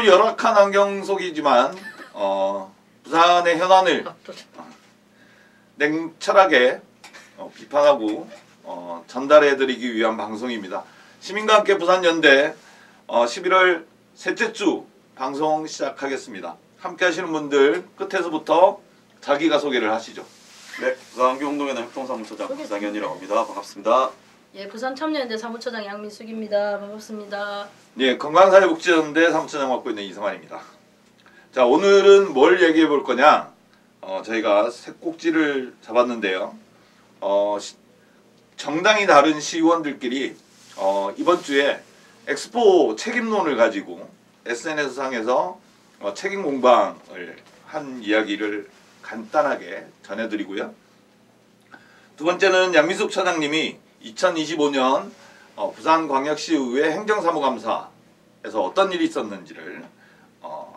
아주 열악한 환경 속이지만 부산의 현안을 냉철하게 비판하고 전달해드리기 위한 방송입니다. 시민과 함께 부산연대 11월 셋째 주 방송 시작하겠습니다. 함께 하시는 분들 끝에서부터 자기가 소개를 하시죠. 네, 부산교운동연합 협동사무처장 부상현이라고 합니다. 반갑습니다. 예, 부산참여연대 사무처장 양민숙입니다. 반갑습니다. 예, 건강사회복지연대 사무처장 맡고 있는 이성환입니다. 자, 오늘은 뭘 얘기해 볼 거냐? 저희가 새 꼭지를 잡았는데요. 정당이 다른 시의원들끼리 이번 주에 엑스포 책임론을 가지고 SNS상에서 책임 공방을 한 이야기를 간단하게 전해드리고요. 두 번째는 양민숙 처장님이 2025년 부산광역시의회 행정사무감사에서 어떤 일이 있었는지를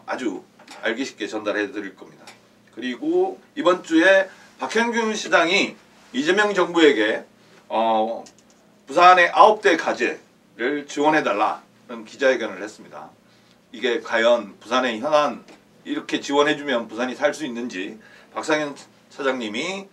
아주 알기 쉽게 전달해 드릴 겁니다. 그리고 이번 주에 박형균 시장이 이재명 정부에게 부산의 9대 과제를 지원해달라는 기자회견을 했습니다. 이게 과연 부산의 현안 이렇게 지원해주면 부산이 살 수 있는지 박상현 차장님이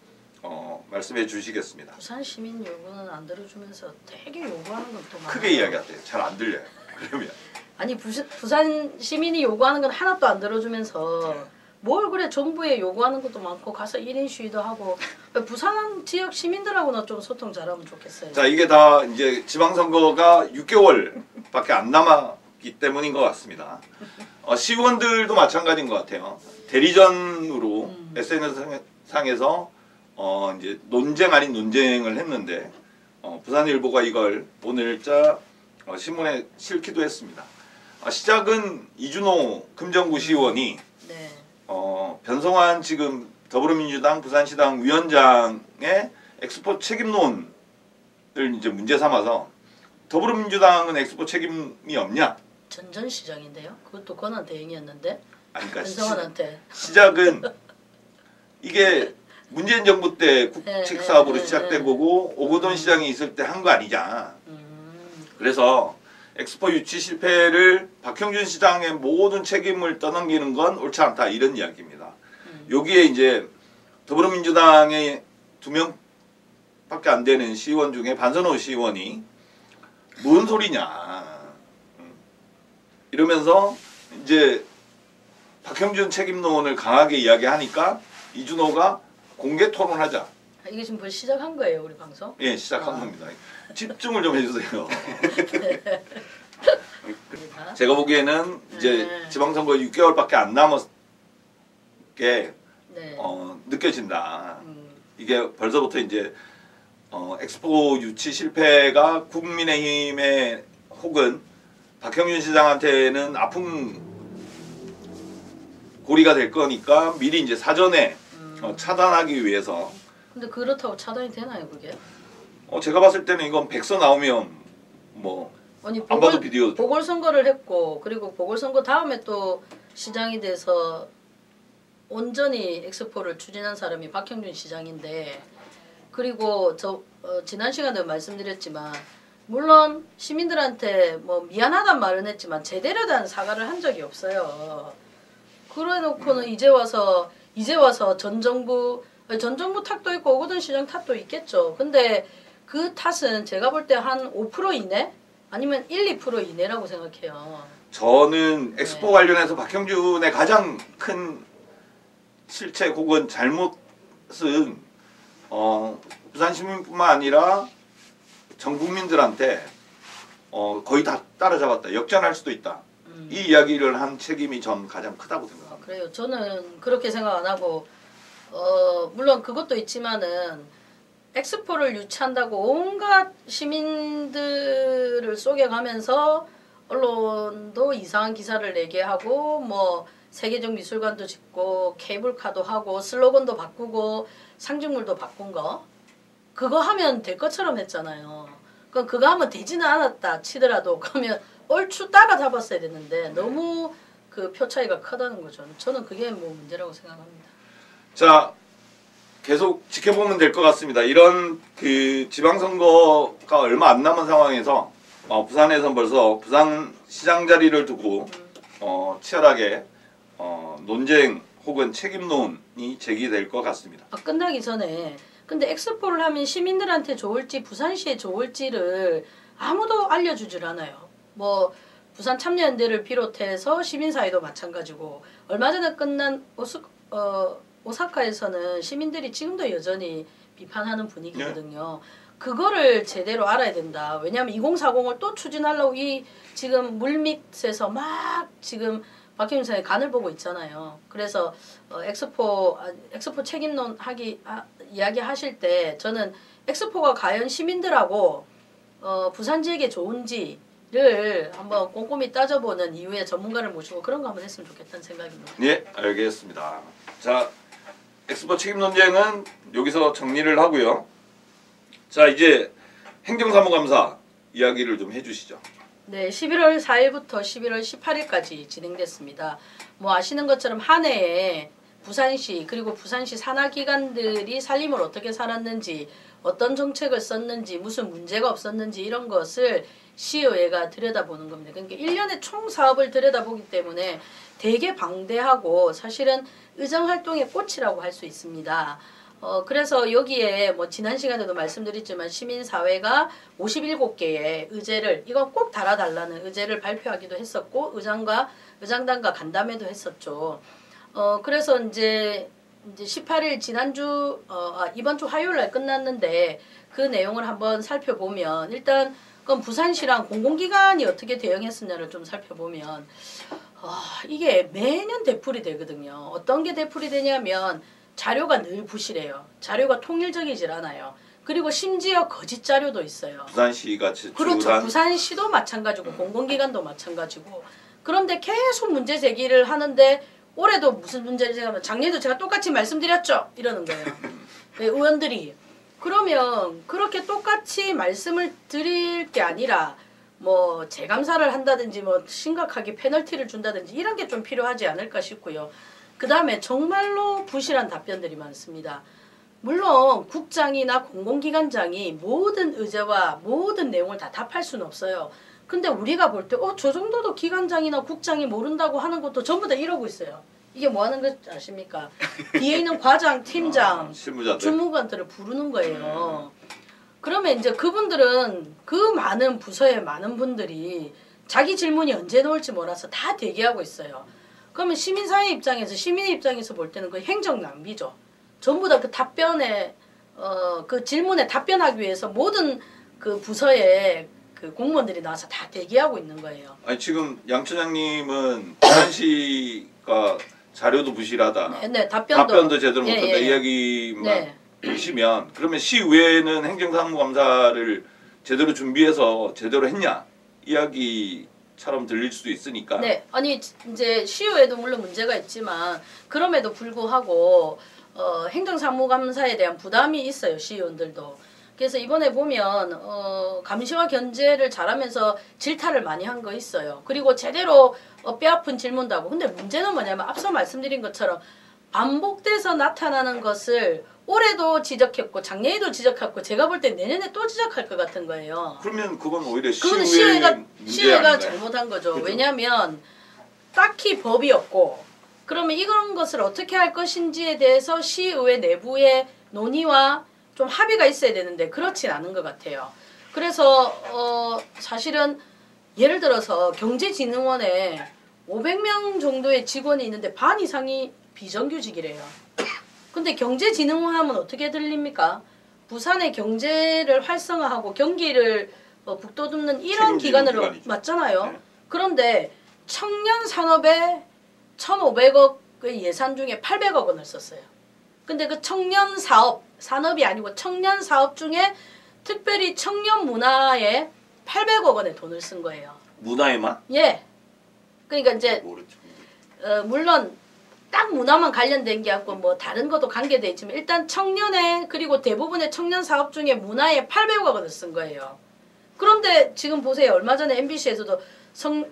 말씀해 주시겠습니다. 부산 시민 요구는 안 들어주면서 되게 요구하는 건 또 많아요. 크게 이야기하세요. 잘 안 들려요. 그러면 아니 부산 시민이 요구하는 건 하나도 안 들어주면서 뭘 그래 정부에 요구하는 것도 많고 가서 1인 시위도 하고 부산 지역 시민들하고는 좀 소통 잘하면 좋겠어요. 자, 이게 다 이제 지방선거가 6개월밖에 안 남았기 때문인 것 같습니다. 시의원들도 마찬가지인 것 같아요. 대리전으로 SNS상에서 이제 논쟁 아닌 논쟁을 했는데 부산일보가 이걸 오늘자 신문에 실기도 했습니다. 시작은 이준호 금정구 시의원이 네. 변성환 지금 더불어민주당 부산시당 위원장의 엑스포 책임론을 이제 문제 삼아서 더불어민주당은 엑스포 책임이 없냐? 전전시장인데요. 그것도 권한 대행이었는데. 아니, 그러니까 변성환한테. 시작은 이게 문재인 정부 때 국책 사업으로 시작된 거고 오거돈 시장이 있을 때 한 거 아니냐. 그래서 엑스포 유치 실패를 박형준 시장의 모든 책임을 떠넘기는 건 옳지 않다 이런 이야기입니다. 여기에 이제 더불어민주당의 2명밖에 안 되는 시의원 중에 반선호 시의원이 뭔 소리냐 이러면서 이제 박형준 책임론을 강하게 이야기하니까 이준호가 공개 토론하자. 이게 지금 벌써 시작한 거예요, 우리 방송? 예, 시작한 겁니다. 집중을 좀 해주세요. 제가 보기에는 이제 지방선거 6개월밖에 안 남았게 느껴진다. 이게 벌써부터 이제 엑스포 유치 실패가 국민의힘의 혹은 박형준 시장한테는 아픈 고리가 될 거니까 미리 이제 사전에 차단하기 위해서. 근데 그렇다고 차단이 되나요, 그게? 제가 봤을 때는 이건 백서 나오면 뭐 안 봐도 비디오. 보궐선거를 했고 그리고 보궐선거 다음에 또 시장이 돼서 온전히 엑스포를 추진한 사람이 박형준 시장인데 그리고 지난 시간에 말씀드렸지만 물론 시민들한테 뭐 미안하단 말은 했지만 제대로 된 사과를 한 적이 없어요. 그래놓고는 이제 와서 전 정부 탓도 있고 오거돈 시장 탓도 있겠죠. 근데 그 탓은 제가 볼 때 한 5% 이내 아니면 1, 2% 이내라고 생각해요. 저는 엑스포 관련해서 박형준의 가장 큰 실책 혹은 잘못은 부산 시민뿐만 아니라 전 국민들한테 거의 다 따라잡았다. 역전할 수도 있다. 이 이야기를 한 책임이 전 가장 크다고 생각합니다. 그래요. 저는 그렇게 생각 안 하고 물론 그것도 있지만은 엑스포를 유치한다고 온갖 시민들을 속여가면서 언론도 이상한 기사를 내게 하고 뭐 세계적 미술관도 짓고 케이블카도 하고 슬로건도 바꾸고 상징물도 바꾼 거 그거 하면 될 것처럼 했잖아요. 그럼 그거 하면 되지는 않았다 치더라도 그러면 얼추 따라잡았어야 됐는데 너무 그 표 차이가 크다는 거죠. 저는 그게 뭐 문제라고 생각합니다. 자, 계속 지켜보면 될 것 같습니다. 이런 그 지방선거가 얼마 안 남은 상황에서 부산에선 벌써 부산 시장 자리를 두고 치열하게 논쟁 혹은 책임론이 제기될 것 같습니다. 끝나기 전에 근데 엑스포를 하면 시민들한테 좋을지 부산시에 좋을지를 아무도 알려주질 않아요. 뭐 부산 참여연대를 비롯해서 시민사회도 마찬가지고 얼마 전에 끝난 오사카에서는 시민들이 지금도 여전히 비판하는 분위기거든요. 그거를 제대로 알아야 된다. 왜냐하면 2040을 또 추진하려고 이 지금 물밑에서 막 지금 박형준 사장이 간을 보고 있잖아요. 그래서 엑스포 책임론 이야기하실 때 저는 엑스포가 과연 시민들하고 부산 지역에 좋은지를 한번 꼼꼼히 따져보는 이후에 전문가를 모시고 그런 거 한번 했으면 좋겠다는 생각입니다. 예, 알겠습니다. 자, 엑스포 책임 논쟁은 여기서 정리를 하고요. 자, 이제 행정사무감사 이야기를 좀 해주시죠. 네, 11월 4일부터 11월 18일까지 진행됐습니다. 뭐 아시는 것처럼 한 해에 부산시 그리고 부산시 산하기관들이 살림을 어떻게 살았는지 어떤 정책을 썼는지 무슨 문제가 없었는지 이런 것을 시의회가 들여다보는 겁니다. 그러니까 1년에 총 사업을 들여다보기 때문에 되게 방대하고 사실은 의정활동의 꽃이라고 할 수 있습니다. 그래서 여기에 뭐 지난 시간에도 말씀드렸지만 시민사회가 57개의 의제를 이건 꼭 달아달라는 의제를 발표하기도 했었고 의장단과 간담회도 했었죠. 그래서 이제 18일 지난주 이번 주 화요일 날 끝났는데 그 내용을 한번 살펴보면 일단 그럼 부산시랑 공공기관이 어떻게 대응했었냐를 좀 살펴보면 이게 매년 되풀이 되거든요. 어떤 게 되풀이 되냐면 자료가 늘 부실해요. 자료가 통일적이질 않아요. 그리고 심지어 거짓 자료도 있어요. 부산시가 그렇죠. 부산시도 마찬가지고 공공기관도 마찬가지고 그런데 계속 문제 제기를 하는데 올해도 무슨 문제를 제기하면 작년에도 제가 똑같이 말씀드렸죠. 이러는 거예요. 의원들이. 그러면 그렇게 똑같이 말씀을 드릴 게 아니라 뭐 재감사를 한다든지 뭐 심각하게 페널티를 준다든지 이런 게 좀 필요하지 않을까 싶고요. 그 다음에 정말로 부실한 답변들이 많습니다. 물론 국장이나 공공기관장이 모든 의제와 모든 내용을 다 답할 수는 없어요. 근데 우리가 볼 때 저 정도도 기관장이나 국장이 모른다고 하는 것도 전부 다 이러고 있어요. 이게 뭐 하는 거 아십니까? 뒤에 있는 과장, 팀장, 주무관들을 부르는 거예요. 그러면 이제 그분들은 그 많은 부서의 많은 분들이 자기 질문이 언제 나올지 몰라서 다 대기하고 있어요. 그러면 시민사회 입장에서 시민의 입장에서 볼 때는 그 행정 낭비죠. 전부 다 그 답변에 그 질문에 답변하기 위해서 모든 그 부서의 그 공무원들이 나와서 다 대기하고 있는 거예요. 아니 지금 양 처장님은 부산시가 자료도 부실하다. 네, 답변도 제대로 못한다 이야기만 하시면 그러면 시의회는 행정사무감사를 제대로 준비해서 제대로 했냐 이야기처럼 들릴 수도 있으니까. 네, 아니 이제 시의회도 물론 문제가 있지만 그럼에도 불구하고 행정사무감사에 대한 부담이 있어요. 시의원들도. 그래서 이번에 보면 감시와 견제를 잘하면서 질타를 많이 한 거 있어요. 그리고 제대로 뼈아픈 질문도 하고. 근데 문제는 뭐냐면 앞서 말씀드린 것처럼 반복돼서 나타나는 것을 올해도 지적했고 작년에도 지적했고 제가 볼 때 내년에 또 지적할 것 같은 거예요. 그러면 그건 오히려 시의회가 잘못한 거죠. 그렇죠. 왜냐하면 딱히 법이 없고 그러면 이런 것을 어떻게 할 것인지에 대해서 시의회 내부의 논의와 좀 합의가 있어야 되는데 그렇진 않은 것 같아요. 그래서 사실은 예를 들어서 경제진흥원에 500명 정도의 직원이 있는데 반 이상이 비정규직이래요. 근데 경제진흥원 하면 어떻게 들립니까? 부산의 경제를 활성화하고 경기를 북돋우는 이런 기관으로 맞잖아요. 네. 그런데 청년 산업에 1,500억의 예산 중에 800억 원을 썼어요. 근데 그 청년 사업, 산업이 아니고 청년 사업 중에 특별히 청년 문화에 800억 원의 돈을 쓴 거예요. 문화에만? 예. 그러니까 이제 물론 딱 문화만 관련된 게 아니고 뭐 다른 것도 관계돼 있지만 일단 청년에 그리고 대부분의 청년 사업 중에 문화에 800억 원을 쓴 거예요. 그런데 지금 보세요. 얼마 전에 MBC에서도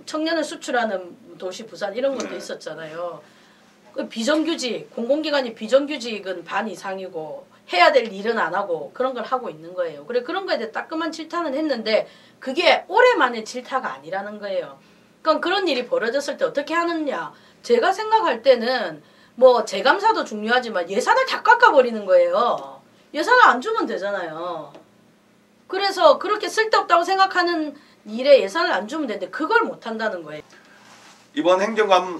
청년을 수출하는 도시 부산 이런 것도 있었잖아요. 비정규직, 공공기관이 비정규직은 반 이상이고 해야 될 일은 안 하고 그런 걸 하고 있는 거예요. 그래 그런 거에 대해 따끔한 질타는 했는데 그게 오랜만에 질타가 아니라는 거예요. 그러니까 그런 일이 벌어졌을 때 어떻게 하느냐. 제가 생각할 때는 뭐 재감사도 중요하지만 예산을 다 깎아버리는 거예요. 예산을 안 주면 되잖아요. 그래서 그렇게 쓸데없다고 생각하는 일에 예산을 안 주면 되는데 그걸 못 한다는 거예요. 이번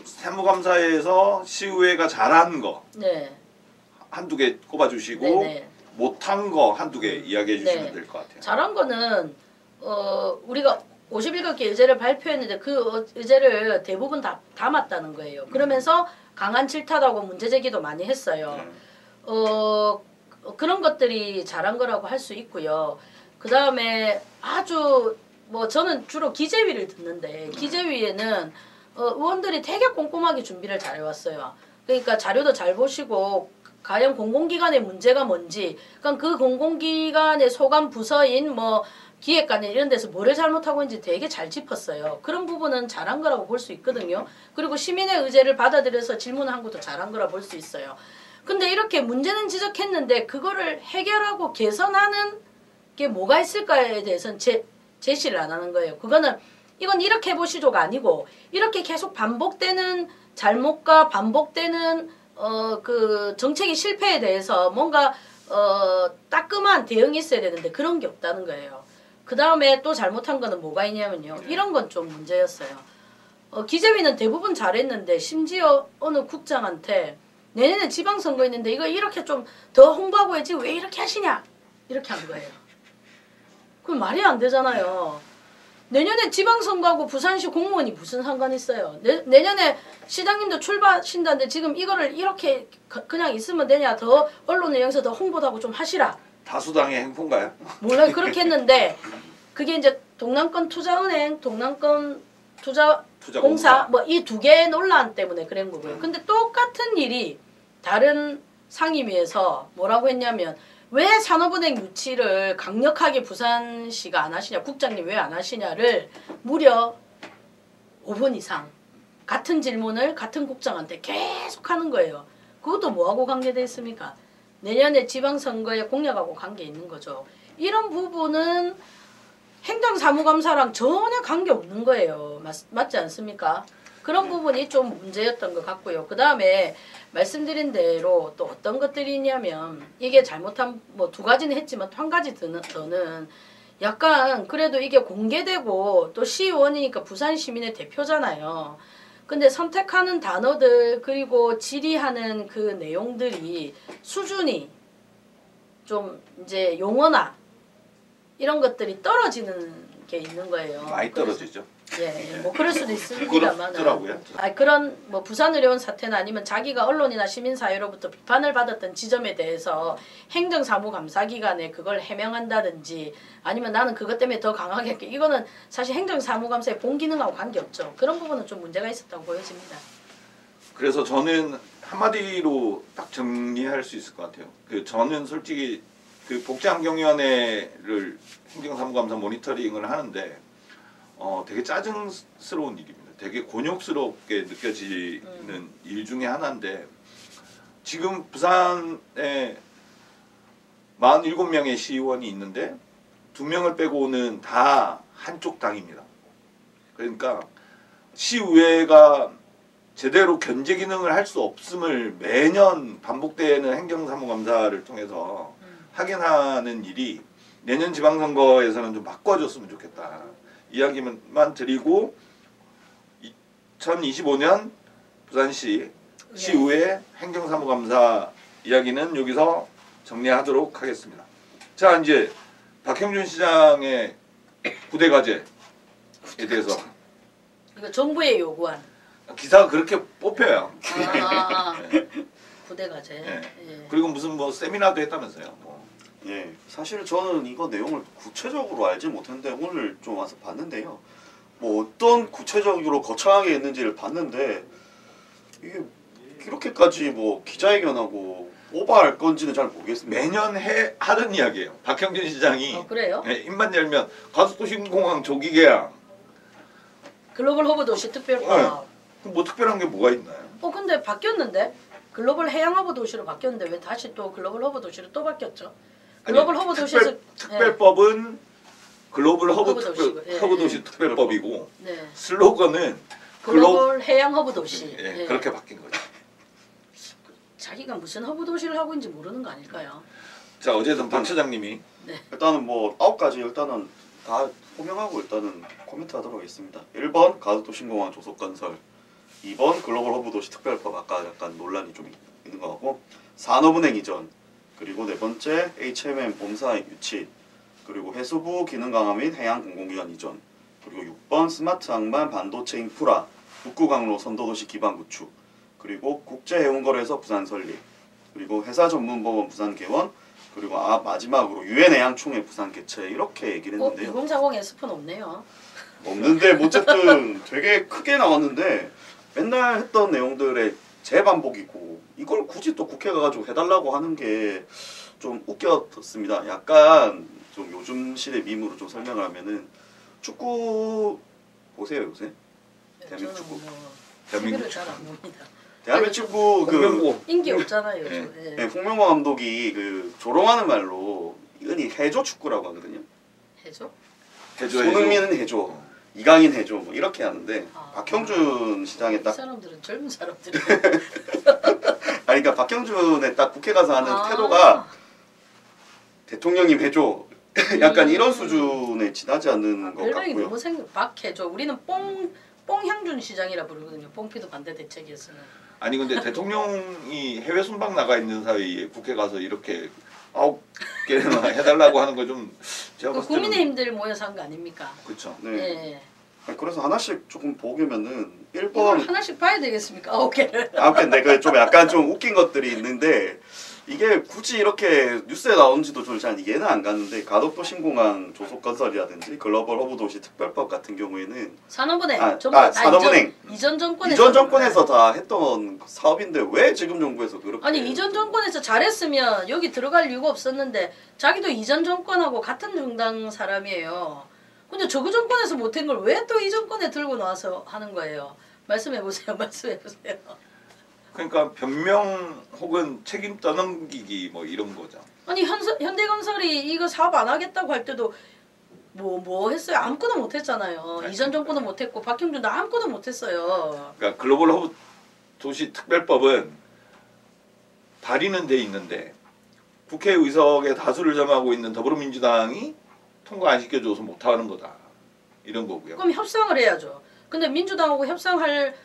사무감사에서 시의회가 잘한 거 네. 한두 개 꼽아주시고 네네. 못한 거 한두 개 이야기해 주시면 네. 될 것 같아요. 잘한 거는 우리가 51개 의제를 발표했는데 그 의제를 대부분 다 담았다는 거예요. 그러면서 강한 질타하고 문제 제기도 많이 했어요. 그런 것들이 잘한 거라고 할 수 있고요. 그 다음에 아주 뭐 저는 주로 기재위를 듣는데 기재위에는 의원들이 되게 꼼꼼하게 준비를 잘해왔어요. 그러니까 자료도 잘 보시고 과연 공공기관의 문제가 뭔지, 그러니까 그 공공기관의 소관 부서인 뭐 기획관 이런 데서 뭐를 잘못하고 있는지 되게 잘 짚었어요. 그런 부분은 잘한 거라고 볼 수 있거든요. 그리고 시민의 의제를 받아들여서 질문한 것도 잘한 거라 볼 수 있어요. 근데 이렇게 문제는 지적했는데 그거를 해결하고 개선하는 게 뭐가 있을까에 대해서는 제시를 안 하는 거예요. 그거는 이건 이렇게 해보시죠가 아니고 이렇게 계속 반복되는 잘못과 반복되는 그 정책의 실패에 대해서 뭔가 따끔한 대응이 있어야 되는데 그런 게 없다는 거예요. 그 다음에 또 잘못한 거는 뭐가 있냐면요. 이런 건 좀 문제였어요. 기재위는 대부분 잘했는데 심지어 어느 국장한테 내년에 지방선거 있는데 이거 이렇게 좀 더 홍보하고 해야지 왜 이렇게 하시냐 이렇게 한 거예요. 그럼 말이 안 되잖아요. 내년에 지방선거하고 부산시 공무원이 무슨 상관이 있어요. 내년에 시장님도 출마하신다는데 지금 이거를 이렇게 그냥 있으면 되냐. 더 언론을 이용해서 더 홍보도 하고 좀 하시라. 다수당의 행포인가요? 몰라요. 그렇게 했는데 그게 이제 동남권 투자은행, 동남권 투자공사 뭐 이 두 개의 논란 때문에 그런 거고요. 근데 똑같은 일이 다른 상임위에서 뭐라고 했냐면 왜 산업은행 유치를 강력하게 부산시가 안 하시냐, 국장님 왜 안 하시냐를 무려 5분 이상 같은 질문을 같은 국장한테 계속 하는 거예요. 그것도 뭐하고 관계돼 있습니까? 내년에 지방선거에 공약하고 관계 있는 거죠. 이런 부분은 행정사무감사랑 전혀 관계없는 거예요. 맞지 않습니까? 그런 부분이 좀 문제였던 것 같고요. 그 다음에 말씀드린 대로 또 어떤 것들이 있냐면 이게 잘못한 뭐 두 가지는 했지만 한 가지 더는 약간 그래도 이게 공개되고 또 시의원이니까 부산 시민의 대표잖아요. 근데 선택하는 단어들 그리고 질의하는 그 내용들이 수준이 좀 이제 용어나 이런 것들이 떨어지는 게 있는 거예요. 많이 떨어지죠. 예, 뭐 그럴 수도 있습니다만. 부끄럽더라고요. 그런 뭐 부산의료원 사태나 아니면 자기가 언론이나 시민사회로부터 비판을 받았던 지점에 대해서 행정사무감사기관에 그걸 해명한다든지 아니면 나는 그것 때문에 더 강하게 할게. 이거는 사실 행정사무감사의 본기능하고 관계없죠. 그런 부분은 좀 문제가 있었다고 보여집니다. 그래서 저는 한마디로 딱 정리할 수 있을 것 같아요. 저는 솔직히 그 복지환경위원회를 행정사무감사 모니터링을 하는데 되게 짜증스러운 일입니다. 되게 곤욕스럽게 느껴지는 일 중에 하나인데 지금 부산에 47명의 시의원이 있는데 2명을 빼고는 다 한쪽 당입니다. 그러니까 시의회가 제대로 견제 기능을 할 수 없음을 매년 반복되는 행정사무감사를 통해서 확인하는 일이 내년 지방선거에서는 좀 바꿔줬으면 좋겠다. 이야기만 드리고 2025년 부산시 시의회 행정사무감사 이야기는 여기서 정리하도록 하겠습니다. 자, 이제 박형준 시장의 부대과제에 대해서 이거 정부에 요구한 기사가 그렇게 뽑혀요. 네. 부대과제. 네. 예. 그리고 무슨 뭐 세미나도 했다면서요. 뭐. 예, 사실 저는 이거 내용을 구체적으로 알지 못했는데 오늘 좀 와서 봤는데요. 뭐 어떤 구체적으로 거창하게 했는지를 봤는데 이게 이렇게까지 뭐 기자회견하고 오버할 건지는 잘 모르겠습니다. 매년 하던 이야기예요. 박형준 시장이 그래요? 입만 열면 가수도시공항 조기 계약. 글로벌 허브 도시 특별법. 뭐 특별한 게 뭐가 있나요? 근데 바뀌었는데 글로벌 해양 허브 도시로 바뀌었는데 왜 다시 또 글로벌 허브 도시로 또 바뀌었죠? 글로벌 허브 도시에서 특별법은 글로벌 허브 허브 도시 특별법이고 네. 슬로건은 글로벌 해양 허브 도시. 예, 그렇게 바뀐 거죠. 자기가 무슨 허브 도시를 하고 있는지 모르는 거 아닐까요? 자 어쨌든 박 차장님이 일단은 뭐 9가지 일단은 다 호명하고 일단은 코멘트하도록 하겠습니다. 1번 가덕도 신공항 조속건설, 2번 글로벌 허브 도시 특별법 아까 약간 논란이 좀 있는 것 같고, 산업은행 이전, 그리고 4번째 HMM 본사 유치, 그리고 해수부 기능 강화 및 해양 공공기관 이전, 그리고 6번 스마트 항만 반도체 인프라 북구강로 선도도시 기반 구축, 그리고 국제해운거래소 부산 설립, 그리고 회사 전문법원 부산 개원, 그리고 마지막으로 유엔 해양총회 부산 개최 이렇게 얘기를 했는데요. 2040 에스프는 없네요. 없는데 뭐 어쨌든 되게 크게 나왔는데 맨날 했던 내용들의 재반복이고 이걸 굳이 또 국회 가가지고 해달라고 하는 게 좀 웃겼습니다. 약간 좀 요즘 시대 밈으로 좀 설명을 하면은 축구 보세요 요새? 대한민국 축구. TV를 잘 안 봅니다. 대한민국 축구 그 인기 없잖아요. 네, 홍명보 감독이 그 조롱하는 말로 흔히 해조 축구라고 하거든요. 해조? 손흥민은 해조, 이강인 해조 뭐 이렇게 하는데 박형준 시장에 딱 사람들은 젊은 사람들이 아니 그러니까 박형준의 딱 국회 가서 하는 태도가 대통령님 해조 약간 이런 수준에 지나지 않는 것 별명이 같고요. 너무 박해조. 우리는 뽕향준 시장이라 부르거든요. 뽕피도 반대 대책에서는. 아니 근데 대통령이 해외 순방 나가 있는 사이에 국회 가서 이렇게 9개나 해달라고 하는 거 좀 제가 봤을 때는 국민의힘들 모여서 한 거 아닙니까? 그렇죠. 네. 예. 아니, 그래서 하나씩 조금 보면은 이걸 1번 하나씩 봐야 되겠습니까? 9개를. 9개인데 그 좀 약간 좀 웃긴 것들이 있는데 이게 굳이 이렇게 뉴스에 나오는지도 좀 잘 이해는 안 갔는데 가덕도 신공항 조속건설이라든지 글로벌 허브도시 특별법 같은 경우에는 산업은행 산업은행 이전 정권에서 다 했던 사업인데 왜 지금 정부에서 그렇게 아니 이전 정권에서 잘했으면 여기 들어갈 이유가 없었는데 자기도 이전 정권하고 같은 정당 사람이에요. 근데 저그 정권에서 못한 걸 왜 또 이 정권에 들고 나와서 하는 거예요? 말씀해 보세요. 말씀해 보세요. 그러니까 변명 혹은 책임 떠넘기기 뭐 이런 거죠. 아니 현대건설이 이거 사업 안 하겠다고 할 때도 뭐 했어요? 아무것도 못 했잖아요. 이전 정권은 못 했고 박형준도 아무것도 못 했어요. 그러니까 글로벌 허브 도시 특별법은 발의는 돼 있는데 국회 의석의 다수를 점하고 있는 더불어민주당이 통과 안 시켜줘서 못 하는 거다. 이런 거고요. 그럼 협상을 해야죠. 근데 민주당하고 협상을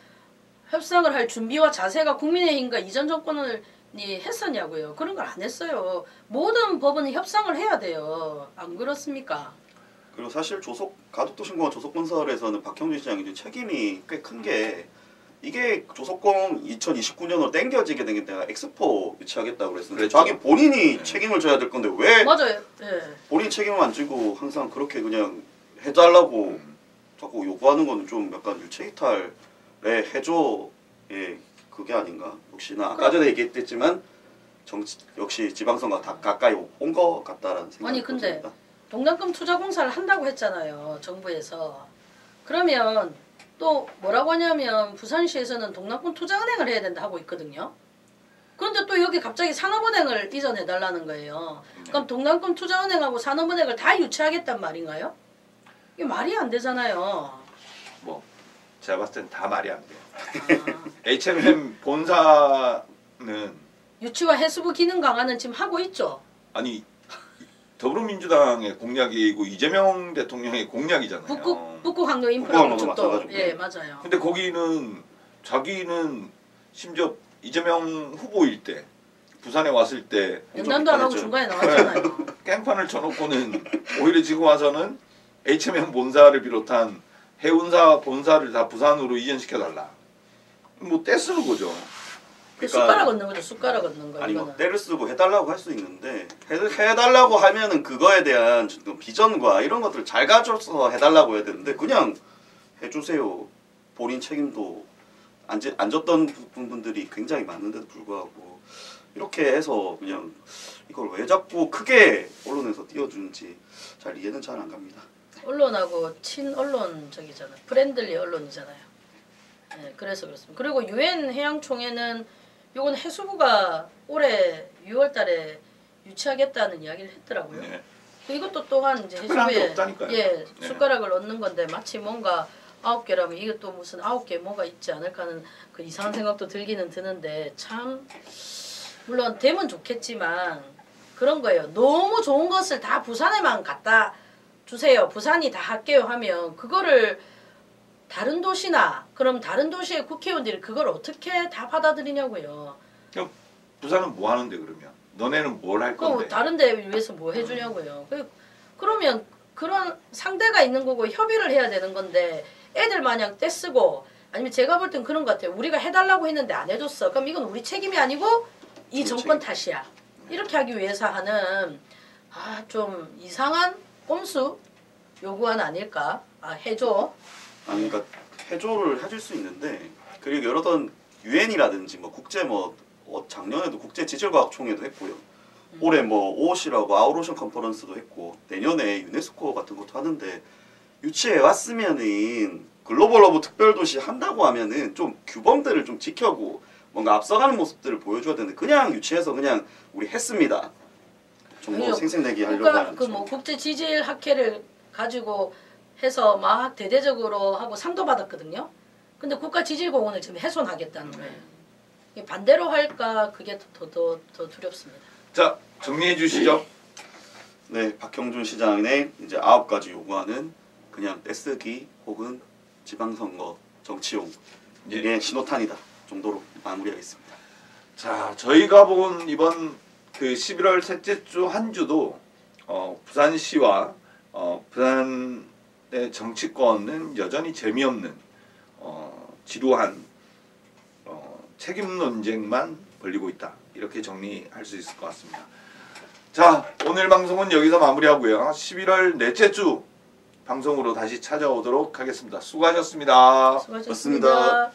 할 준비와 자세가 국민의힘과 이전 정권이 했었냐고요. 그런 걸 안 했어요. 모든 법은 협상을 해야 돼요. 안 그렇습니까? 그리고 사실 가덕도 신공항 조속건설에서는 박형준 시장이 책임이 꽤 큰 게 이게 조속공 2029년으로 땡겨지게 된 게 내가 엑스포 유치하겠다고 그랬는데 그랬죠. 자기 본인이 책임을 져야 될 건데 왜 맞아요. 네. 본인 책임을 안 지고 항상 그렇게 그냥 해달라고 자꾸 요구하는 거는 좀 약간 유체이탈의 해조의 그게 아닌가. 역시나 아까 전에 얘기했지만 역시 지방선거 다 가까이 온 것 같다라는 생각이 아니 근데 듭니다. 동남권 투자공사를 한다고 했잖아요. 정부에서. 그러면 또 뭐라고 하냐면 부산시에서는 동남권 투자은행을 해야 된다 하고 있거든요. 그런데 또 여기 갑자기 산업은행을 이전해달라는 거예요. 그럼 동남권 투자은행하고 산업은행을 다 유치하겠단 말인가요? 이게 말이 안 되잖아요. 뭐 제가 봤을 땐 다 말이 안 돼요. 아, HMM 본사는 유치와 해수부 기능 강화는 지금 하고 있죠. 아니 더불어민주당의 공약이고 이재명 대통령의 공약이잖아요. 북구 강도 인프라 북구항로도 구축도 마찬가지고. 예 맞아요. 근데 거기는 자기는 심지어 이재명 후보일 때 부산에 왔을 때 연단도 안 하고 중간에 나왔잖아요. 깽판을 쳐놓고는 오히려 지금 와서는 HMM 본사를 비롯한 해운사 본사를 다 부산으로 이전시켜달라. 뭐 떼쓰는 거죠. 숟가락 얹는 거죠. 숟가락 얹는 거. 아니 뭐 이거는. 때를 쓰고 해달라고 할 수 있는데 해달라고 하면은 그거에 대한 비전과 이런 것들을 잘 가져서 해달라고 해야 되는데 그냥 해주세요. 본인 책임도 안 졌던 부분들이 굉장히 많은데도 불구하고 이렇게 해서 그냥 이걸 왜 자꾸 크게 언론에서 띄워주는지 잘 이해는 잘 안 갑니다. 언론하고 친언론 저기잖아요. 프렌들리 언론이잖아요. 네, 그래서 그렇습니다. 그리고 유엔 해양총회는 요건 해수부가 올해 6월달에 유치하겠다는 이야기를 했더라고요. 네. 이것도 또한 이제 특별한 게 해수부에 없다니까요. 예, 네. 숟가락을 얻는 건데 마치 뭔가 9개라면 이것도 무슨 9개 뭐가 있지 않을까 하는 그 이상한 생각도 들기는 드는데 참 물론 되면 좋겠지만 그런 거예요. 너무 좋은 것을 다 부산에만 갖다 주세요. 부산이 다 할게요 하면 그거를 다른 도시나 그럼 다른 도시의 국회의원들이 그걸 어떻게 다 받아들이냐고요. 그럼 부산은 뭐 하는데 그러면? 너네는 뭘 할 건데? 그 다른 데 위해서 뭐 해주냐고요. 그러면 그런 상대가 있는 거고 협의를 해야 되는 건데 애들 마냥 떼쓰고 아니면 제가 볼 땐 그런 것 같아요. 우리가 해달라고 했는데 안 해줬어. 그럼 이건 우리 책임이 아니고 이 정권 탓이야. 이렇게 하기 위해서 하는 좀 이상한 꼼수 요구안 아닐까? 해줘. 아니 그러니까 해조를 해줄 수 있는데 그리고 여러 번 유엔이라든지 뭐 국제 작년에도 국제 지질과학 총회도 했고요. 올해 뭐 OOC라고 아웃오션 컨퍼런스도 했고 내년에 유네스코 같은 것도 하는데 유치해 왔으면은 글로벌 허브 특별도시 한다고 하면은 좀 규범들을 좀 지켜고 뭔가 앞서가는 모습들을 보여줘야 되는데 그냥 유치해서 그냥 우리 했습니다. 좀 뭐 생색내기 하려고 하는 뭐 국제 지질 학회를 가지고 해서 막 대대적으로 하고 상도 받았거든요. 근데 국가 지질공원을 지금 훼손하겠다는 거예요. 반대로 할까 그게 더 두렵습니다. 자, 정리해 주시죠. 네, 박형준 시장의 이제 9가지 요구하는 그냥 떼쓰기 혹은 지방선거 정치용 이게 신호탄이다 정도로 마무리하겠습니다. 자, 저희가 본 이번 그 11월 셋째 주 한 주도 부산시와 부산의 정치권은 여전히 재미없는 지루한 책임 논쟁만 벌리고 있다. 이렇게 정리할 수 있을 것 같습니다. 자, 오늘 방송은 여기서 마무리하고요. 11월 넷째 주 방송으로 다시 찾아오도록 하겠습니다. 수고하셨습니다. 수고하셨습니다.